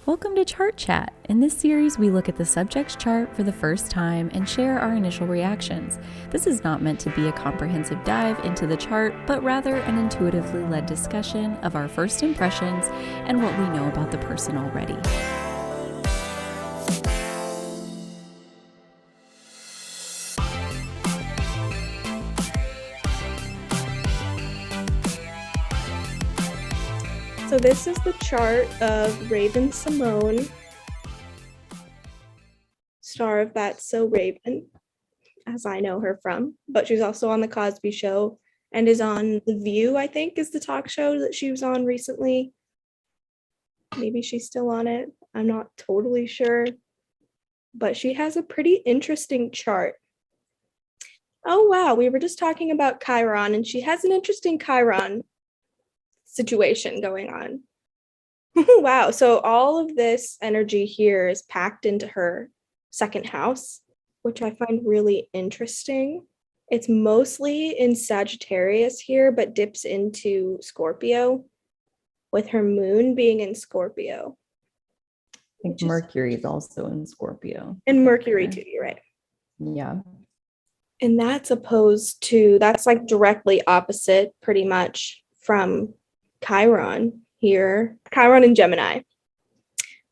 Welcome to Chart Chat. In this series, we look at the subject's chart for the first time and share our initial reactions. This is not meant to be a comprehensive dive into the chart, but rather an intuitively led discussion of our first impressions and what we know about the person already. So this is the chart of Raven-Symone, star of That's So Raven, as I know her from. But she's also on The Cosby Show and is on The View, I think, is the talk show that she was on recently. Maybe she's still on it. I'm not totally sure. But she has a pretty interesting chart. Oh, wow. We were just talking about Chiron, and she has an interesting Chiron situation going on. Wow. So all of this energy here is packed into her second house, which I find really interesting. It's mostly in Sagittarius here, but dips into Scorpio, with her moon being in Scorpio. I think Mercury is also in Scorpio. And Mercury too, you're right. Yeah. And that's like directly opposite pretty much from Chiron here, Chiron and Gemini.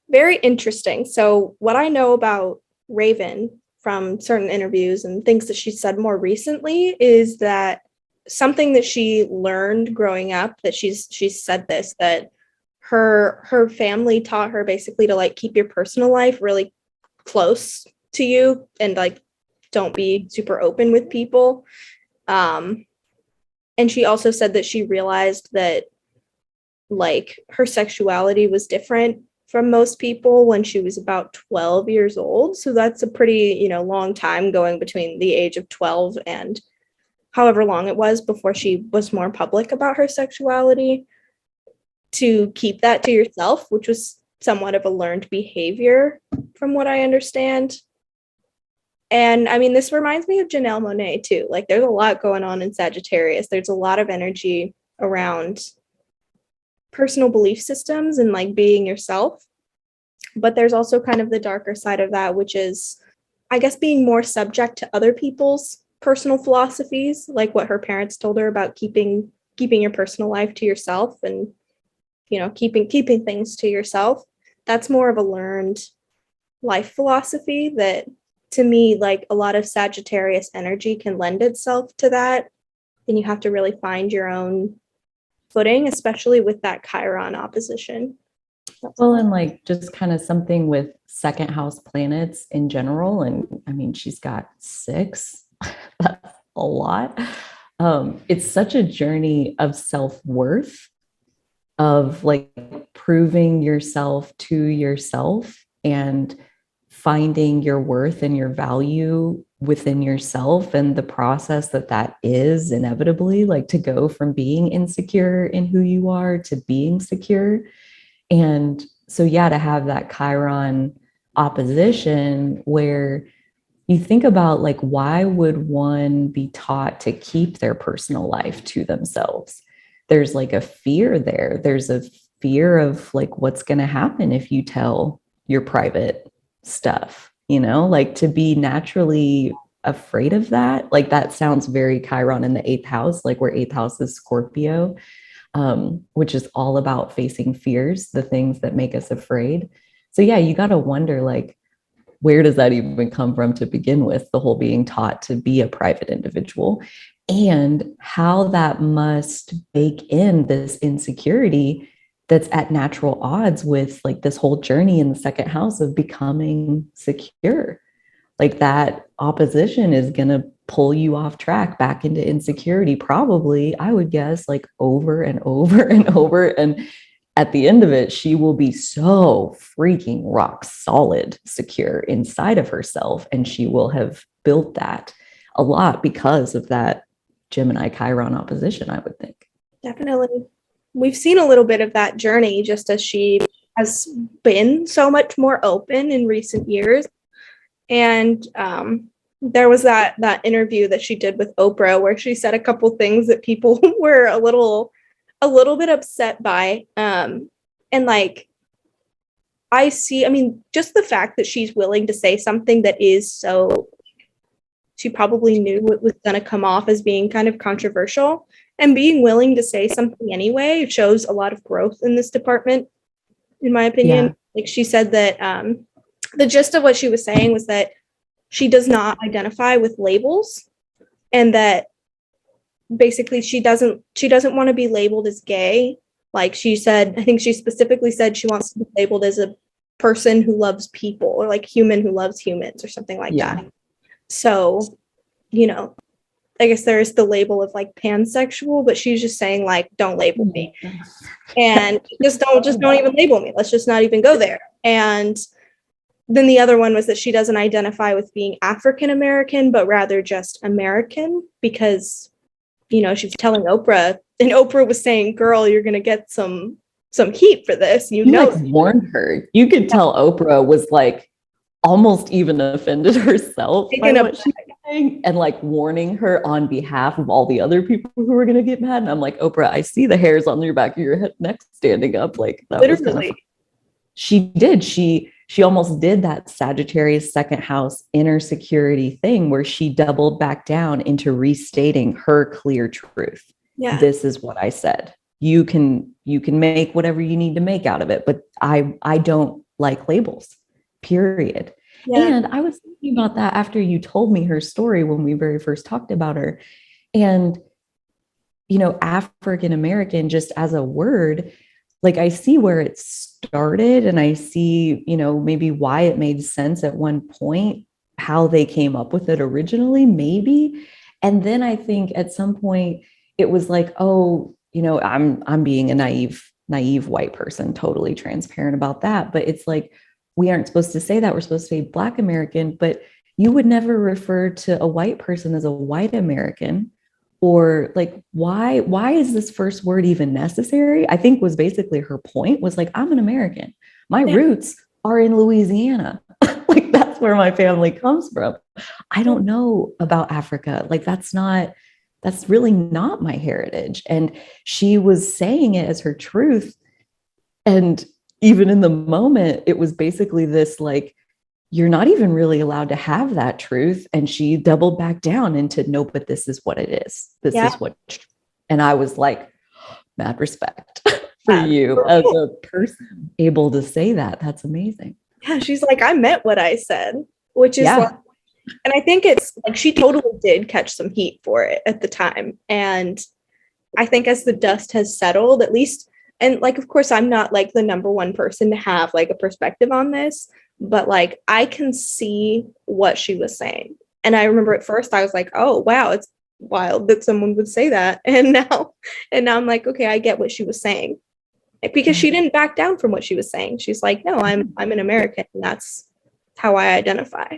Very interesting. So what I know about Raven from certain interviews and things that she said more recently is that something that she learned growing up, that she's said this, that her family taught her basically to like keep your personal life really close to you and like don't be super open with people. And she also said that she realized that like her sexuality was different from most people when she was about 12 years old. So that's a pretty, long time going between the age of 12 and however long it was before she was more public about her sexuality, to keep that to yourself, which was somewhat of a learned behavior from what I understand. And I mean, this reminds me of Natal Monet too. Like there's a lot going on in Sagittarius. There's a lot of energy around personal belief systems and like being yourself. But there's also kind of the darker side of that, which is, I guess, being more subject to other people's personal philosophies, like what her parents told her about keeping your personal life to yourself and, keeping things to yourself. That's more of a learned life philosophy that, to me, like a lot of Sagittarius energy can lend itself to that. And you have to really find your own footing, especially with that Chiron opposition. Well, and like just kind of something with second house planets in general. And I mean, she's got 6. That's a lot. It's such a journey of self-worth, of like proving yourself to yourself and finding your worth and your value within yourself, and the process that is inevitably like to go from being insecure in who you are to being secure. And so, yeah, to have that Chiron opposition where you think about like, why would one be taught to keep their personal life to themselves? There's like a fear there. There's a fear of like, what's going to happen if you tell your private stuff, like to be naturally afraid of that. Like that sounds very Chiron in the 8th house, like where 8th house is Scorpio, which is all about facing fears, the things that make us afraid. So yeah, you got to wonder like, where does that even come from to begin with, the whole being taught to be a private individual, and how that must bake in this insecurity that's at natural odds with like this whole journey in the second house of becoming secure. Like that opposition is going to pull you off track back into insecurity, probably, I would guess, like over and over and over. And at the end of it, she will be so freaking rock solid secure inside of herself. And she will have built that a lot because of that Gemini Chiron opposition, I would think. Definitely. We've seen a little bit of that journey just as she has been so much more open in recent years. And there was that interview that she did with Oprah where she said a couple things that people were a little bit upset by. And like I see, I mean, just the fact that she's willing to say something that is so, she probably knew it was going to come off as being kind of controversial, and being willing to say something anyway shows a lot of growth in this department, in my opinion. Yeah. Like she said that the gist of what she was saying was that she does not identify with labels, and that basically she doesn't want to be labeled as gay. Like she said, I think she specifically said she wants to be labeled as a person who loves people, or like human who loves humans, or something like that. So, you know, I guess there is the label of like pansexual, but she's just saying like, don't label me, and just don't even label me. Let's just not even go there. And then the other one was that she doesn't identify with being African American, but rather just American, because, you know, she was telling Oprah, and Oprah was saying, girl, you're going to get some heat for this. You know, like warned her. You could tell Oprah was like almost even offended herself by what she's saying, and like warning her on behalf of all the other people who were going to get mad. And I'm like, Oprah, I see the hairs on your back of your neck standing up. Like that was kind of, she did. She almost did that Sagittarius second house inner security thing where she doubled back down into restating her clear truth. Yeah. This is what I said. You can make whatever you need to make out of it, but I don't like labels, period. Yeah. And I was thinking about that after you told me her story when we very first talked about her. And, you know, African American, just as a word, like I see where it started, and I see, you know, maybe why it made sense at one point, how they came up with it originally, maybe. And then I think at some point it was like, oh, you know, I'm being a naive white person, totally transparent about that. But it's like, we aren't supposed to say that. We're supposed to say Black American, but you would never refer to a white person as a white American. Or like, why is this first word even necessary? I think was basically her point, was like, I'm an American. My roots are in Louisiana. Like that's where my family comes from. I don't know about Africa. Like that's really not my heritage. And she was saying it as her truth. And even in the moment, it was basically this like, you're not even really allowed to have that truth. And she doubled back down into, no, but this is what it is. This is what, and I was like, mad respect for you as a person able to say that. That's amazing. Yeah. She's like, I meant what I said, which is like, and I think it's like, she totally did catch some heat for it at the time. And I think as the dust has settled, at least, and like, of course, I'm not like the number one person to have like a perspective on this, but like I can see what she was saying. And I remember at first I was like, oh wow, it's wild that someone would say that. And now I'm like, okay, I get what she was saying. Because she didn't back down from what she was saying. She's like, no, I'm an American, and that's how I identify.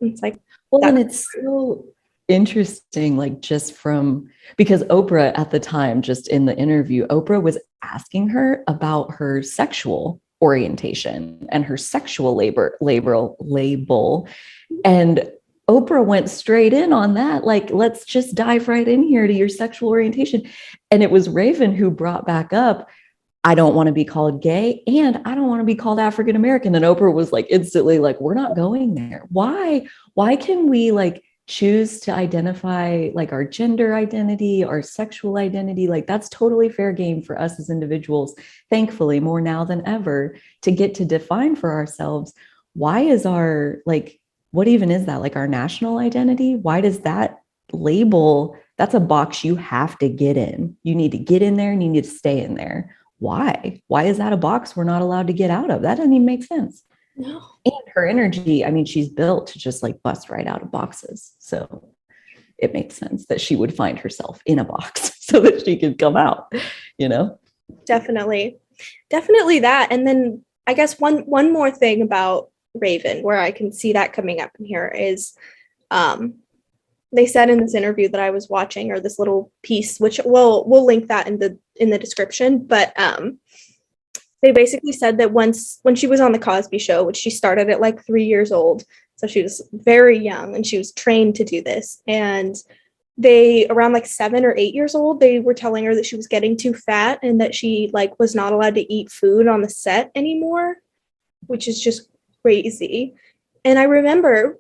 And it's like, well, and it's so interesting, like just from, because Oprah at the time, just in the interview, Oprah was asking her about her sexual orientation and her sexual label. And Oprah went straight in on that. Like, let's just dive right in here to your sexual orientation. And it was Raven who brought back up, I don't want to be called gay and I don't want to be called African American. And Oprah was like instantly like, we're not going there. Why can we like choose to identify like our gender identity, our sexual identity? Like that's totally fair game for us as individuals, thankfully more now than ever, to get to define for ourselves. Why is our, like, what even is that? Like our national identity? Why does that label, that's a box you have to get in. You need to get in there and you need to stay in there. Why is that a box we're not allowed to get out of? That doesn't even make sense. No. And her energy, I mean, she's built to just like bust right out of boxes. So it makes sense that she would find herself in a box so that she could come out, you know? Definitely that. And then I guess one more thing about Raven, where I can see that coming up in here, is they said in this interview that I was watching, or this little piece, which we'll link that in the description, but they basically said that when she was on the Cosby Show, which she started at like 3 years old, so she was very young and she was trained to do this, and they, around like 7 or 8 years old, they were telling her that she was getting too fat and that she like was not allowed to eat food on the set anymore. which is just crazy. And I remember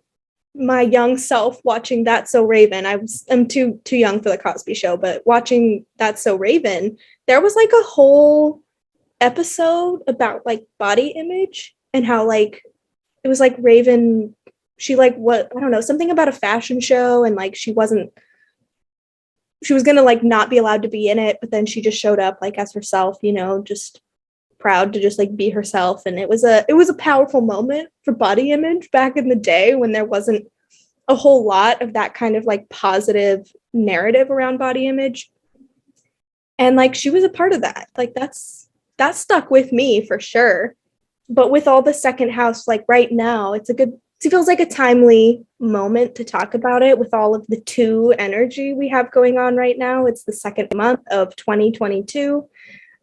my young self watching That's So Raven. I'm too young for the Cosby Show, but watching That's So Raven, there was like a whole episode about like body image and how like it was like Raven, she like what I don't know, something about a fashion show, and like she was gonna like not be allowed to be in it, but then she just showed up like as herself, you know, just proud to just like be herself. And it was a powerful moment for body image back in the day when there wasn't a whole lot of that kind of like positive narrative around body image. And like she was a part of that. Like that stuck with me for sure. But with all the second house, like right now, it feels like a timely moment to talk about it with all of the two energy we have going on right now. It's the second month of 2022.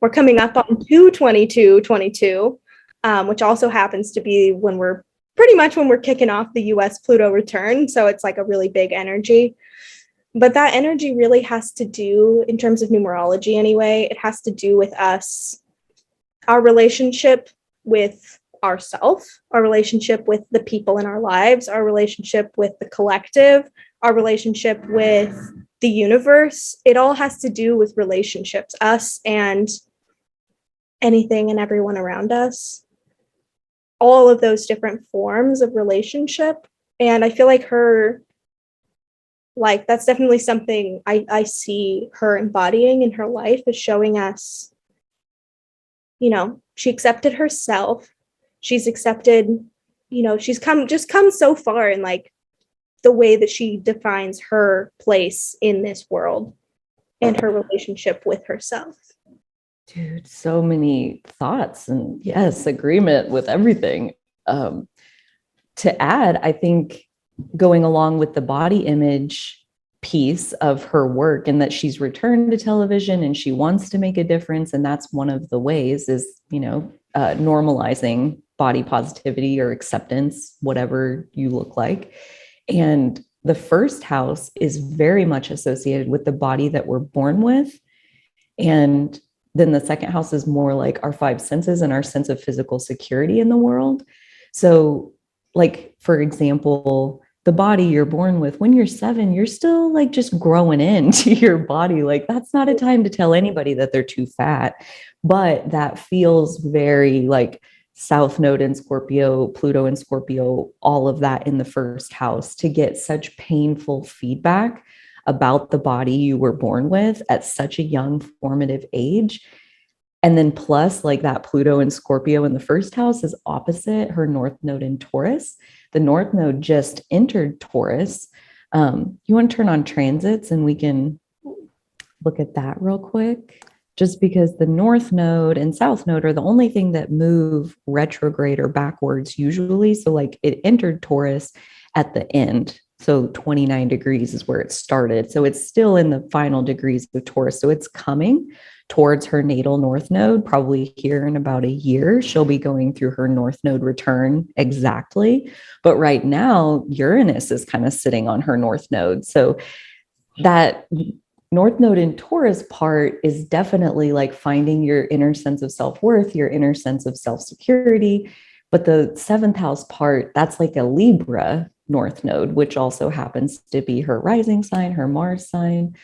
We're coming up on 2/22/22, which also happens to be when we're kicking off the US Pluto return. So it's like a really big energy. But that energy really has to do, in terms of numerology anyway, it has to do with us, our relationship with ourself, our relationship with the people in our lives, our relationship with the collective, our relationship with the universe. It all has to do with relationships, us and anything and everyone around us. All of those different forms of relationship. And I feel like that's definitely something I see her embodying in her life, is showing us, you know, she accepted herself. She's accepted, you know, she's come so far in like the way that she defines her place in this world and her relationship with herself. Dude, so many thoughts, and yes, agreement with everything. To add, I think going along with the body image piece of her work, and that she's returned to television and she wants to make a difference. And that's one of the ways is, you know, normalizing body positivity or acceptance, whatever you look like. And the first house is very much associated with the body that we're born with. And then the second house is more like our five senses and our sense of physical security in the world. So, like, for example, the body you're born with, when you're 7, you're still like just growing into your body. Like, that's not a time to tell anybody that they're too fat, but that feels very like South Node in Scorpio, Pluto in Scorpio, all of that in the first house, to get such painful feedback about the body you were born with at such a young formative age. And then plus like that Pluto and Scorpio in the first house is opposite her North Node in Taurus. The North Node just entered Taurus. You want to turn on transits and we can look at that real quick, just because the North Node and South Node are the only thing that move retrograde or backwards usually. So like it entered Taurus at the end. So 29 degrees is where it started. So it's still in the final degrees of Taurus. So it's coming towards her natal North Node, probably here in about a year. She'll be going through her North Node return exactly. But right now, Uranus is kind of sitting on her North Node. So that North Node in Taurus part is definitely like finding your inner sense of self-worth, your inner sense of self-security. But the 7th house part, that's like a Libra North Node, which also happens to be her rising sign, her Mars sign.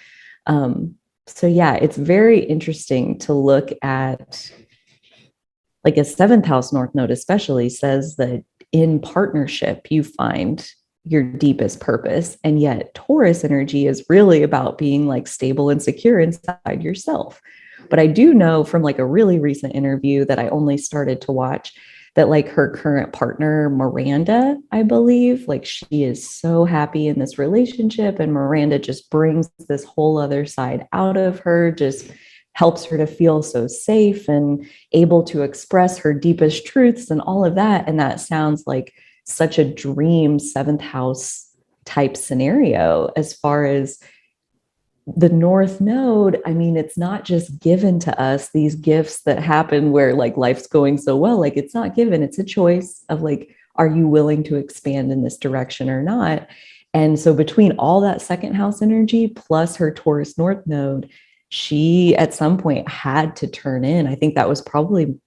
So yeah, it's very interesting to look at, like, a 7th house North Node especially says that in partnership, you find your deepest purpose. And yet Taurus energy is really about being like stable and secure inside yourself. But I do know from like a really recent interview that I only started to watch that like her current partner, Miranda, I believe, like she is so happy in this relationship, and Miranda just brings this whole other side out of her, just helps her to feel so safe and able to express her deepest truths and all of that. And that sounds like such a dream 7th house type scenario as far as the North Node. I mean, it's not just given to us, these gifts that happen where like life's going so well. Like, it's not given, it's a choice of like, are you willing to expand in this direction or not? And so between all that 2nd house energy plus her Taurus North Node, she at some point had to turn in. I think that was probably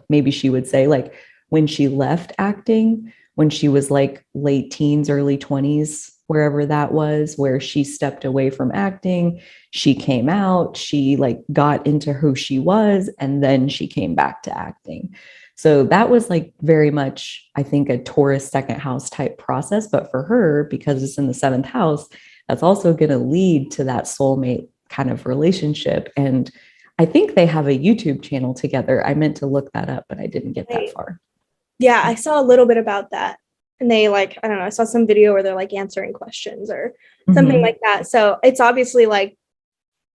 maybe she would say like when she left acting, when she was like late teens, early 20s, wherever that was, where she stepped away from acting. She came out, she like got into who she was, and then she came back to acting. So that was like very much, I think, a Taurus second house type process. But for her, because it's in the seventh house, that's also going to lead to that soulmate kind of relationship. And I think they have a YouTube channel together. I meant to look that up, but I didn't get that far. Yeah, I saw a little bit about that. And they like, I don't know, I saw some video where they're like answering questions or something like that. So it's obviously like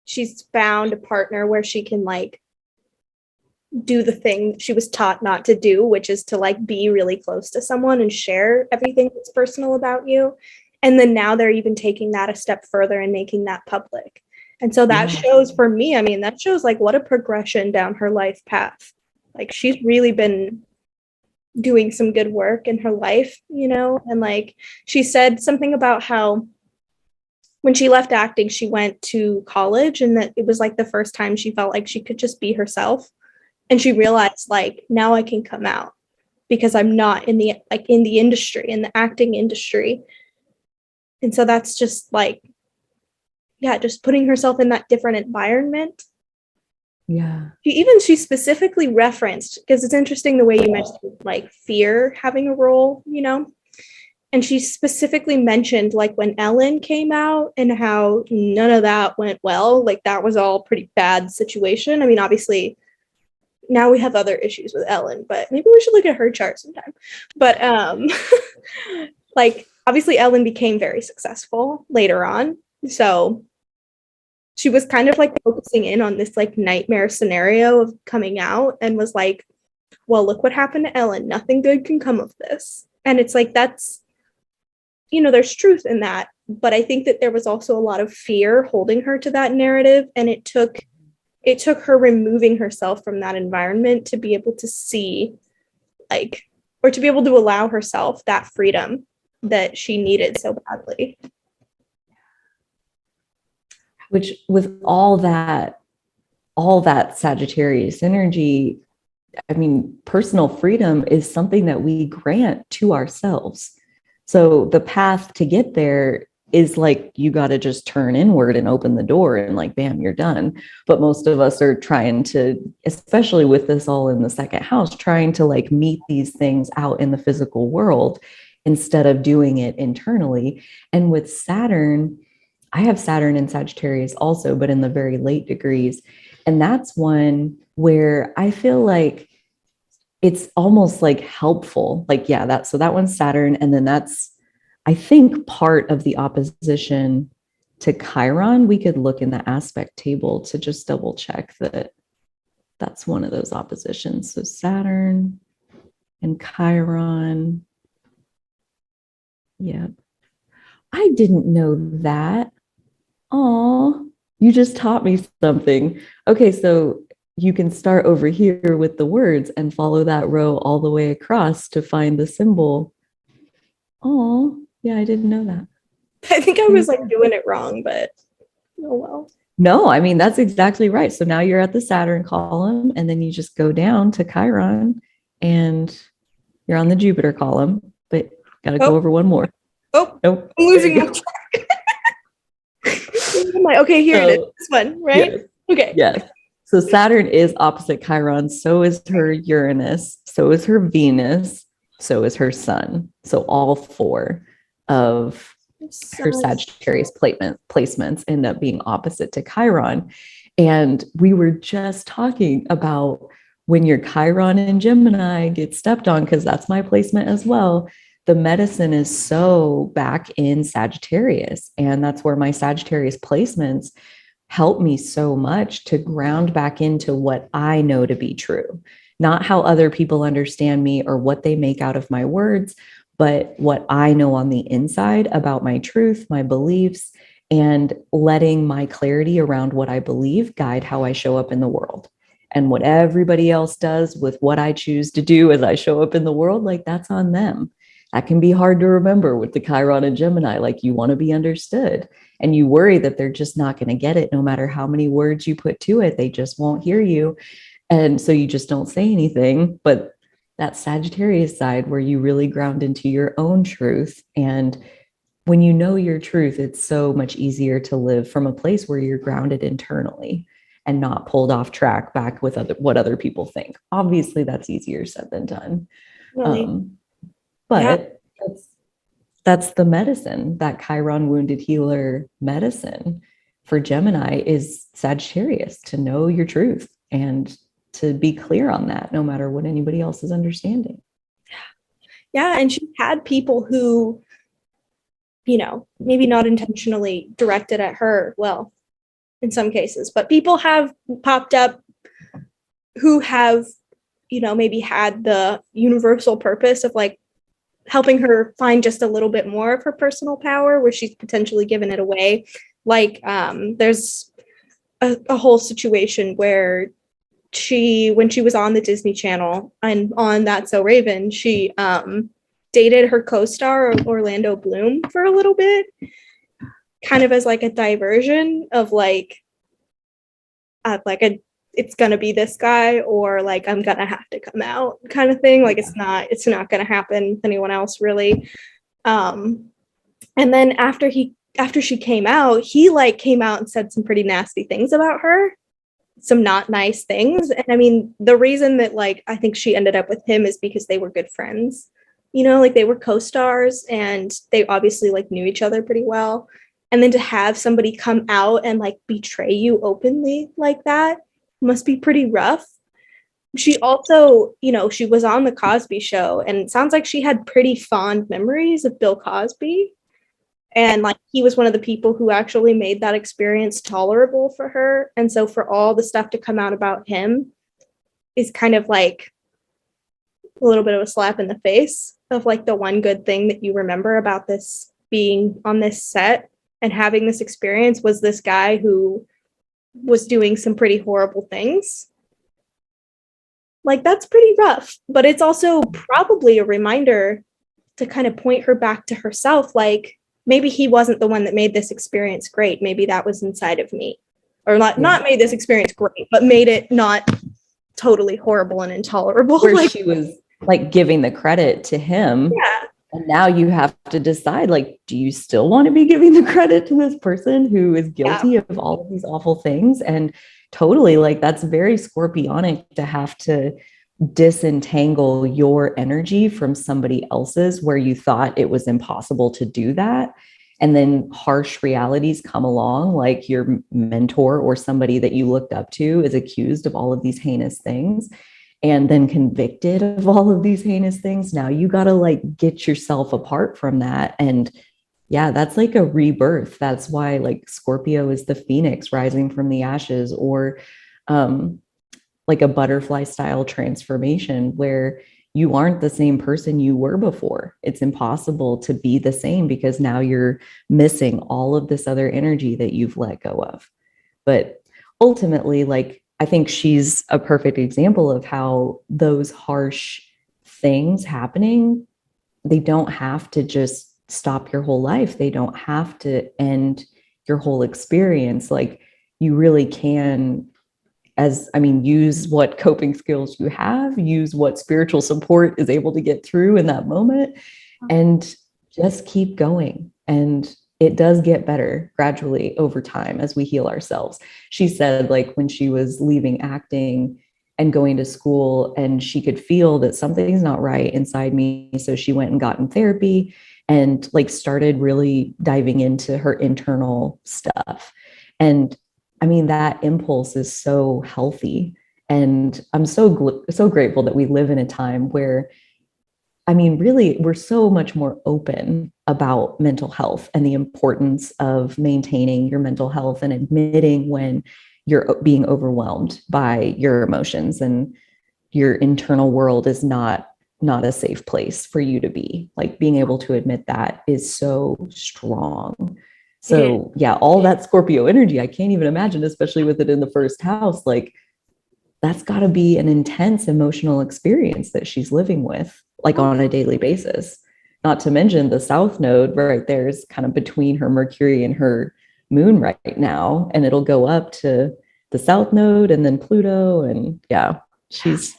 she's found a partner where she can like do the thing she was taught not to do, which is to like be really close to someone and share everything that's personal about you. And then now they're even taking that a step further and making that public. And so that shows, for me, I mean, that shows like what a progression down her life path. Like she's really been doing some good work in her life, you know? And like she said something about how when she left acting, she went to college and that it was like the first time she felt like she could just be herself. And she realized like, now I can come out because I'm not in the industry, in the acting industry. And so that's just like, yeah, just putting herself in that different environment. Yeah. She specifically referenced, because it's interesting the way you mentioned like fear having a role, you know, and she specifically mentioned like when Ellen came out and how none of that went well. Like that was all pretty bad situation. I mean, obviously now we have other issues with Ellen, but maybe we should look at her chart sometime. But like obviously Ellen became very successful later on. So she was kind of like focusing in on this like nightmare scenario of coming out and was like, well, look what happened to Ellen. Nothing good can come of this. And it's like, that's, you know, there's truth in that. But I think that there was also a lot of fear holding her to that narrative. And it took her removing herself from that environment to be able to see like, or to be able to allow herself that freedom that she needed so badly. Which with all that Sagittarius energy, I mean, personal freedom is something that we grant to ourselves. So the path to get there is like, you got to just turn inward and open the door and like, bam, you're done. But most of us are trying to, especially with this all in the second house, trying to like meet these things out in the physical world instead of doing it internally. And with Saturn, I have Saturn in Sagittarius also, but in the very late degrees. And that's one where I feel like it's almost like helpful. Like, yeah, so that one's Saturn. And then that's, I think, part of the opposition to Chiron. We could look in the aspect table to just double check that that's one of those oppositions. So Saturn and Chiron. Yep. I didn't know that. Oh, you just taught me something. Okay, so you can start over here with the words and follow that row all the way across to find the symbol. Oh, yeah, I didn't know that. I think I was like doing it wrong, but oh well. No, I mean, that's exactly right. So now you're at the Saturn column, and then you just go down to Chiron, and you're on the Jupiter column, but got to go over one more. Oh, nope. I'm losing my track. I'm like, okay, here it is. This one, right? Yes. Okay. Yes. So Saturn is opposite Chiron. So is her Uranus. So is her Venus. So is her Sun. So all four of her Sagittarius placements end up being opposite to Chiron. And we were just talking about when your Chiron and Gemini get stepped on, because that's my placement as well. The medicine is so back in Sagittarius. And that's where my Sagittarius placements help me so much to ground back into what I know to be true, not how other people understand me or what they make out of my words, but what I know on the inside about my truth, my beliefs, and letting my clarity around what I believe guide how I show up in the world. And what everybody else does with what I choose to do as I show up in the world, like that's on them. That can be hard to remember with the Chiron and Gemini. Like you want to be understood and you worry that they're just not going to get it. No matter how many words you put to it, they just won't hear you. And so you just don't say anything. But that Sagittarius side where you really ground into your own truth. And when you know your truth, it's so much easier to live from a place where you're grounded internally and not pulled off track back with what other people think. Obviously, that's easier said than done. Really. Yeah. But that's the medicine, that Chiron wounded healer medicine for Gemini is Sagittarius, to know your truth and to be clear on that, no matter what anybody else is understanding. Yeah. And she had people who, maybe not intentionally directed at her. Well, in some cases, but people have popped up who have, maybe had the universal purpose of like helping her find just a little bit more of her personal power where she's potentially given it away. Like there's a whole situation where when she was on the Disney Channel and on That's So Raven, she dated her co-star Orlando Bloom for a little bit, kind of as like a diversion of it's gonna be this guy, or like I'm gonna have to come out kind of thing. Like it's not gonna happen with anyone else really. And then after she came out, he like came out and said some pretty nasty things about her, some not nice things. And I mean, the reason that like I think she ended up with him is because they were good friends. Like they were co-stars and they obviously like knew each other pretty well. And then to have somebody come out and like betray you openly like that must be pretty rough. She also, she was on the Cosby Show, and it sounds like she had pretty fond memories of Bill Cosby. And like he was one of the people who actually made that experience tolerable for her. And so for all the stuff to come out about him is kind of like a little bit of a slap in the face of like the one good thing that you remember about this being on this set and having this experience was this guy who was doing some pretty horrible things. Like that's pretty rough, but it's also probably a reminder to kind of point her back to herself. Like maybe he wasn't the one that made this experience great. Maybe that was inside of me, or not made this experience great, but made it not totally horrible and intolerable. Where like, she was like giving the credit to him. Yeah. And now you have to decide, like, do you still want to be giving the credit to this person who is guilty of all of these awful things? And totally, like, that's very Scorpionic to have to disentangle your energy from somebody else's where you thought it was impossible to do that. And then harsh realities come along, like your mentor or somebody that you looked up to is accused of all of these heinous things and then convicted of all of these heinous things. Now you got to like get yourself apart from that. And yeah, that's like a rebirth. That's why like Scorpio is the phoenix rising from the ashes, or like a butterfly style transformation where you aren't the same person you were before. It's impossible to be the same because now you're missing all of this other energy that you've let go of. But ultimately, like, I think she's a perfect example of how those harsh things happening, they don't have to just stop your whole life. They don't have to end your whole experience. Like you really can, use what coping skills you have, use what spiritual support is able to get through in that moment, and just keep going. And it does get better gradually over time as we heal ourselves. She said, like, when she was leaving acting and going to school, and she could feel that something's not right inside me. So she went and got in therapy and like started really diving into her internal stuff. And I mean, that impulse is so healthy. And I'm so grateful that we live in a time where, I mean, really, we're so much more open about mental health and the importance of maintaining your mental health and admitting when you're being overwhelmed by your emotions and your internal world is not a safe place for you to be. Like being able to admit that is so strong. So yeah, all that Scorpio energy, I can't even imagine, especially with it in the first house, like that's got to be an intense emotional experience that she's living with, like on a daily basis. Not to mention the South Node right there is kind of between her Mercury and her moon right now, and it'll go up to the South Node and then Pluto. And yeah, she's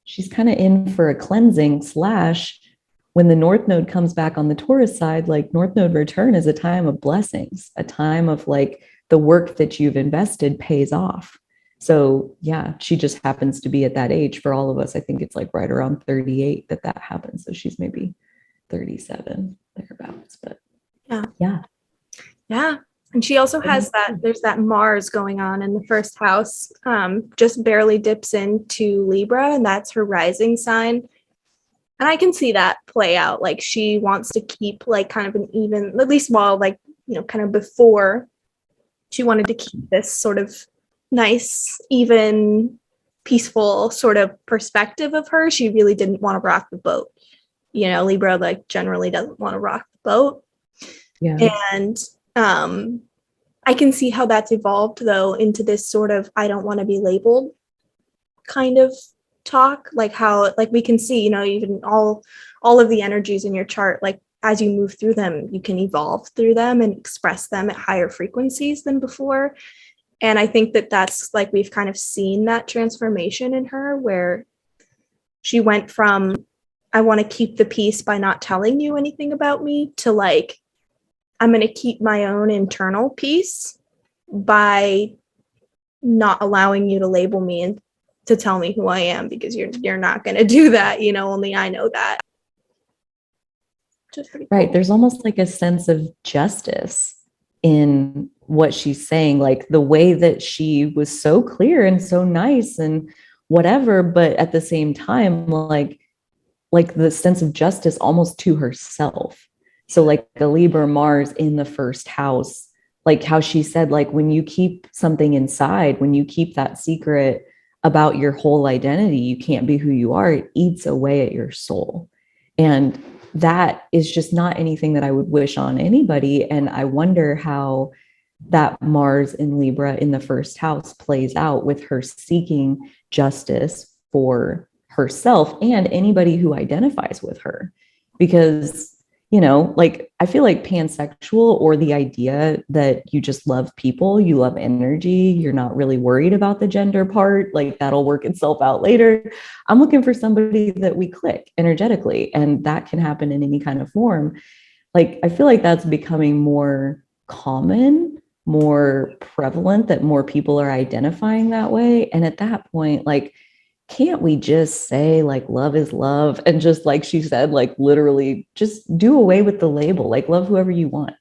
she's kind of in for a cleansing slash when the North Node comes back on the Taurus side, like North Node return is a time of blessings, a time of like the work that you've invested pays off. So yeah, she just happens to be at that age for all of us. I think it's like right around 38 that happens. So she's maybe 37 thereabouts, but yeah. And she also has there's that Mars going on in the first house, just barely dips into Libra, and that's her rising sign. And I can see that play out. Like she wants to keep like kind of an even, at least while like, kind of before, she wanted to keep this sort of nice, even, peaceful sort of perspective of her. She really didn't want to rock the boat. Libra like generally doesn't want to rock the boat. Yeah. And I can see how that's evolved though into this sort of I don't want to be labeled kind of talk, like how like we can see, even all of the energies in your chart, like as you move through them, you can evolve through them and express them at higher frequencies than before. And I think that that's like we've kind of seen that transformation in her where she went from I want to keep the peace by not telling you anything about me to like I'm going to keep my own internal peace by not allowing you to label me and to tell me who I am, because you're not going to do that. Only I know that. Right. There's almost like a sense of justice in what she's saying, like the way that she was so clear and so nice and whatever, but at the same time, like the sense of justice almost to herself. So like a Libra Mars in the first house, like how she said, like when you keep something inside, when you keep that secret about your whole identity, you can't be who you are, it eats away at your soul. And that is just not anything that I would wish on anybody. And I wonder how that Mars in Libra in the first house plays out with her seeking justice for herself and anybody who identifies with her. Because like I feel like pansexual, or the idea that you just love people, you love energy, you're not really worried about the gender part, like that'll work itself out later. I'm looking for somebody that we click energetically, and that can happen in any kind of form. Like I feel like that's becoming more common, more prevalent, that more people are identifying that way. And at that point, like, can't we just say like love is love, and just like she said, like literally just do away with the label, like love whoever you want.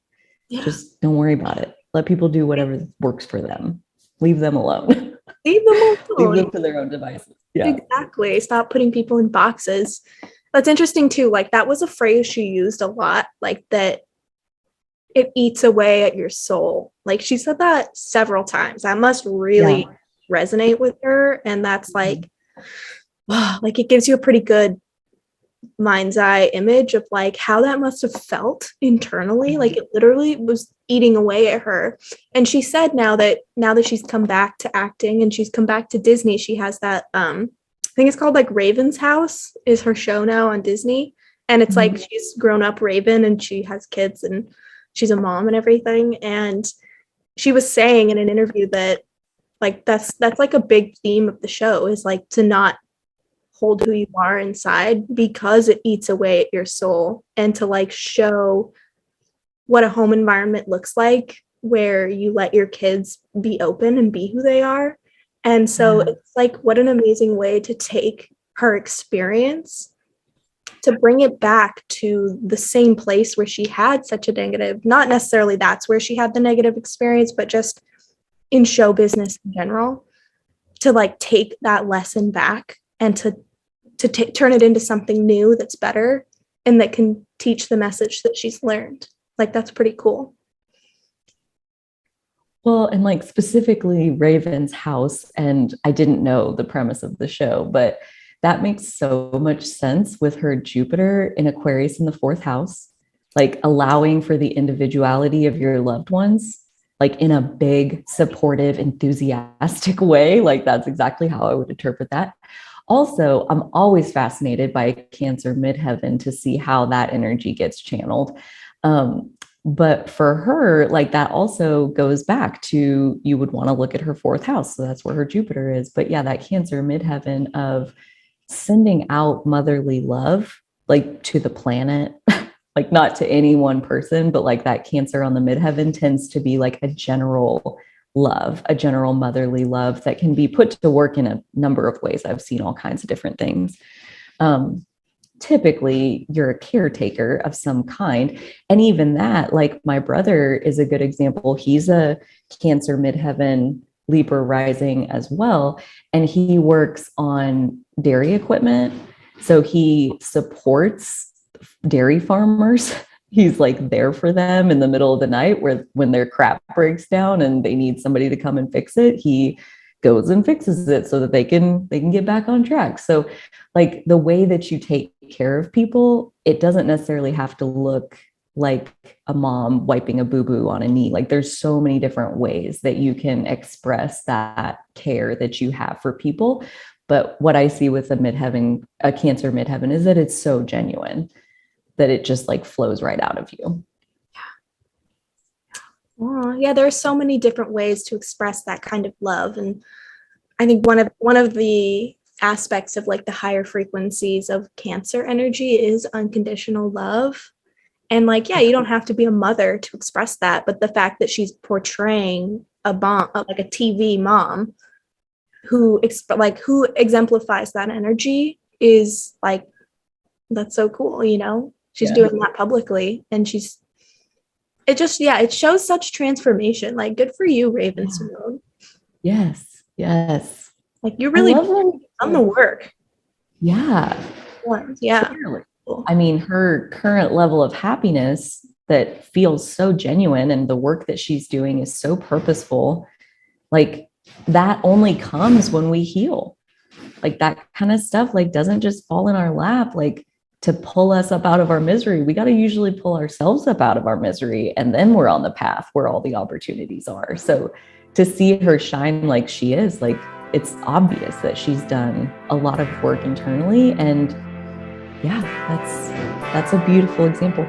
Just don't worry about it, let people do whatever works for them, leave them alone. Leave them to their own devices. Exactly. Stop putting people in boxes. That's interesting too, like that was a phrase she used a lot, like that it eats away at your soul. Like she said that several times. That must really resonate with her. And that's like wow, like it gives you a pretty good mind's eye image of like how that must have felt internally. Like it literally was eating away at her. And she said now that she's come back to acting and she's come back to Disney, she has that I think it's called like Raven's House is her show now on Disney. And it's like she's grown up Raven and she has kids and she's a mom and everything. And she was saying in an interview that like that's like a big theme of the show is like to not hold who you are inside because it eats away at your soul, and to like show what a home environment looks like where you let your kids be open and be who they are. And so it's like what an amazing way to take her experience to bring it back to the same place where she had such a negative, not necessarily that's where she had the negative experience, but just in show business in general, to like take that lesson back and to turn it into something new that's better and that can teach the message that she's learned. Like that's pretty cool. Well, and like specifically Raven's house, and I didn't know the premise of the show, but that makes so much sense with her Jupiter in Aquarius in the fourth house, like allowing for the individuality of your loved ones, like in a big, supportive, enthusiastic way. Like that's exactly how I would interpret that. Also, I'm always fascinated by Cancer midheaven to see how that energy gets channeled. But for her, like that also goes back to, you would want to look at her fourth house. So that's where her Jupiter is. But yeah, that Cancer midheaven of sending out motherly love, like to the planet, like not to any one person, but like that Cancer on the midheaven tends to be like a general love, a general motherly love that can be put to work in a number of ways. I've seen all kinds of different things. Typically, you're a caretaker of some kind. And even that, like my brother is a good example. He's a Cancer midheaven, Libra rising as well. And he works on dairy equipment. So he supports dairy farmers. He's like there for them in the middle of the night when their crap breaks down and they need somebody to come and fix it. He goes and fixes it so that they can get back on track. So like the way that you take care of people, it doesn't necessarily have to look like a mom wiping a boo-boo on a knee. Like there's so many different ways that you can express that care that you have for people. But what I see with a Cancer midheaven is that it's so genuine that it just like flows right out of you. Yeah, there are so many different ways to express that kind of love. And I think one of the aspects of like the higher frequencies of Cancer energy is unconditional love. And like, yeah, you don't have to be a mother to express that, but the fact that she's portraying like a TV mom who exemplifies that energy is like, that's so cool, you know? She's doing that publicly, and it shows such transformation. Like, good for you, Raven-Symone. Yes. Like, you're really on the work. Yeah. Clearly. I mean, her current level of happiness that feels so genuine, and the work that she's doing is so purposeful. Like, that only comes when we heal. Like, that kind of stuff like doesn't just fall in our lap. Like, to pull us up out of our misery, we got to usually pull ourselves up out of our misery, and then we're on the path where all the opportunities are. So to see her shine like she is, like, it's obvious that she's done a lot of work internally. And yeah, that's a beautiful example.